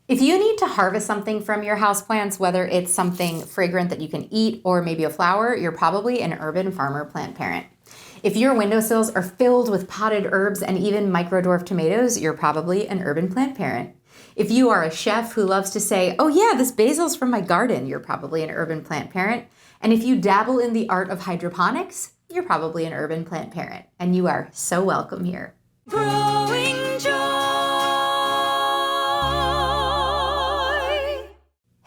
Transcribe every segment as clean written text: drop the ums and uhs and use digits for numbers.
If you need to harvest something from your houseplants, whether it's something fragrant that you can eat or maybe a flower, you're probably an urban farmer plant parent. If your windowsills are filled with potted herbs and even microdwarf tomatoes, you're probably an urban plant parent. If you are a chef who loves to say, oh yeah, this basil's from my garden, you're probably an urban plant parent. And if you dabble in the art of hydroponics, you're probably an urban plant parent. And you are so welcome here. Growing joy.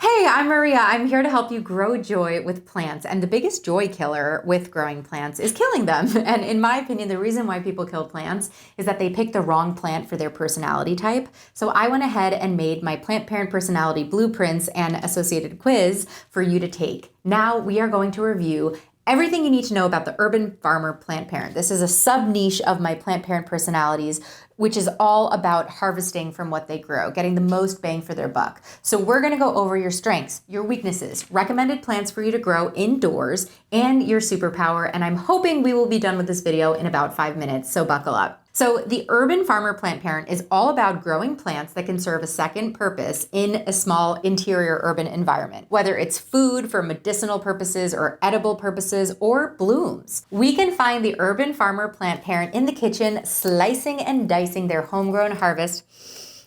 Hey, I'm Maria. I'm here to help you grow joy with plants. And the biggest joy killer with growing plants is killing them. And in my opinion, the reason why people kill plants is that they pick the wrong plant for their personality type. So I went ahead and made my plant parent personality blueprints and associated quiz for you to take. Now we are going to review everything you need to know about the urban farmer plant parent. This is a sub niche of my plant parent personalities, which is all about harvesting from what they grow, getting the most bang for their buck. So we're gonna go over your strengths, your weaknesses, recommended plants for you to grow indoors, and your superpower. And I'm hoping we will be done with this video in about 5 minutes, so buckle up. So the urban farmer plant parent is all about growing plants that can serve a second purpose in a small interior urban environment, whether it's food for medicinal purposes or edible purposes or blooms. We can find the urban farmer plant parent in the kitchen slicing and dicing their homegrown harvest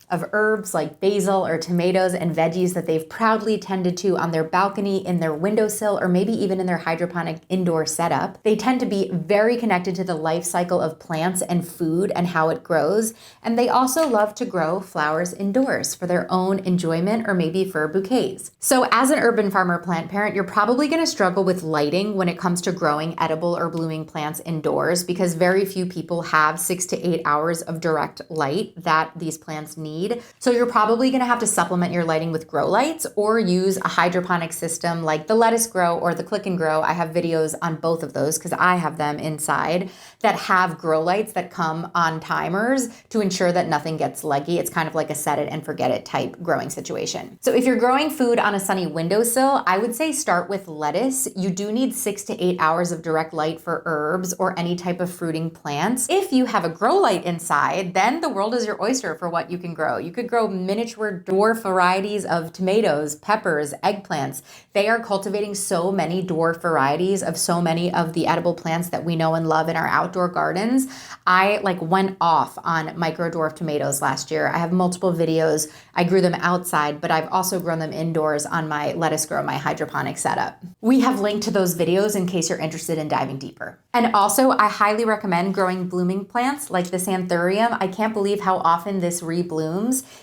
of herbs like basil or tomatoes and veggies that they've proudly tended to on their balcony, in their windowsill, or maybe even in their hydroponic indoor setup. They tend to be very connected to the life cycle of plants and food and how it grows. And they also love to grow flowers indoors for their own enjoyment or maybe for bouquets. So as an urban farmer plant parent, you're probably going to struggle with lighting when it comes to growing edible or blooming plants indoors because very few people have 6 to 8 hours of direct light that these plants need. So you're probably going to have to supplement your lighting with grow lights or use a hydroponic system like the Lettuce Grow or the Click and Grow. I have videos on both of those because I have them inside that have grow lights that come on timers to ensure that nothing gets leggy. It's kind of like a set it and forget it type growing situation. So if you're growing food on a sunny windowsill, I would say start with lettuce. You do need 6 to 8 hours of direct light for herbs or any type of fruiting plants. If you have a grow light inside, then the world is your oyster for what you can grow. You could grow miniature dwarf varieties of tomatoes, peppers, eggplants. They are cultivating so many dwarf varieties of so many of the edible plants that we know and love in our outdoor gardens. I went off on micro dwarf tomatoes last year. I have multiple videos. I grew them outside, but I've also grown them indoors on my Lettuce Grow, my hydroponic setup. We have linked to those videos in case you're interested in diving deeper. And also, I highly recommend growing blooming plants like the Santhurium. I can't believe how often this reblooms.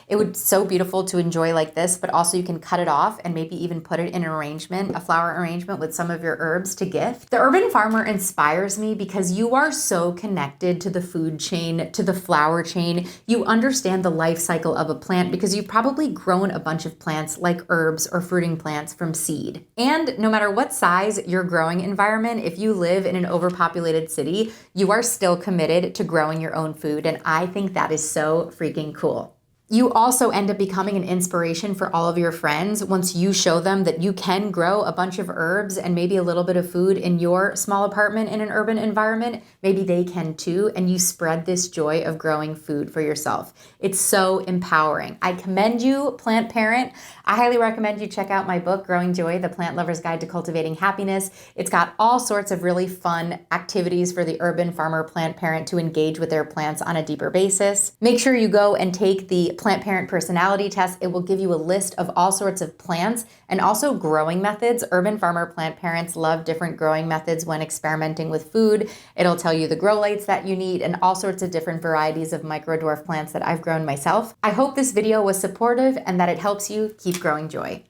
It would be so beautiful to enjoy like this, but also you can cut it off and maybe even put it in an arrangement, a flower arrangement with some of your herbs to gift. The urban farmer inspires me because you are so connected to the food chain, to the flower chain. You understand the life cycle of a plant because you've probably grown a bunch of plants like herbs or fruiting plants from seed. And no matter what size your growing environment, if you live in an overpopulated city, you are still committed to growing your own food. And I think that is so freaking cool. You also end up becoming an inspiration for all of your friends once you show them that you can grow a bunch of herbs and maybe a little bit of food in your small apartment in an urban environment. Maybe they can too, and you spread this joy of growing food for yourself. It's so empowering. I commend you, plant parent. I highly recommend you check out my book, Growing Joy, The Plant Lover's Guide to Cultivating Happiness. It's got all sorts of really fun activities for the urban farmer plant parent to engage with their plants on a deeper basis. Make sure you go and take the plant parent personality test. It will give you a list of all sorts of plants and also growing methods. Urban farmer plant parents love different growing methods when experimenting with food. It'll tell you the grow lights that you need and all sorts of different varieties of micro dwarf plants that I've grown myself. I hope this video was supportive and that it helps you keep growing joy.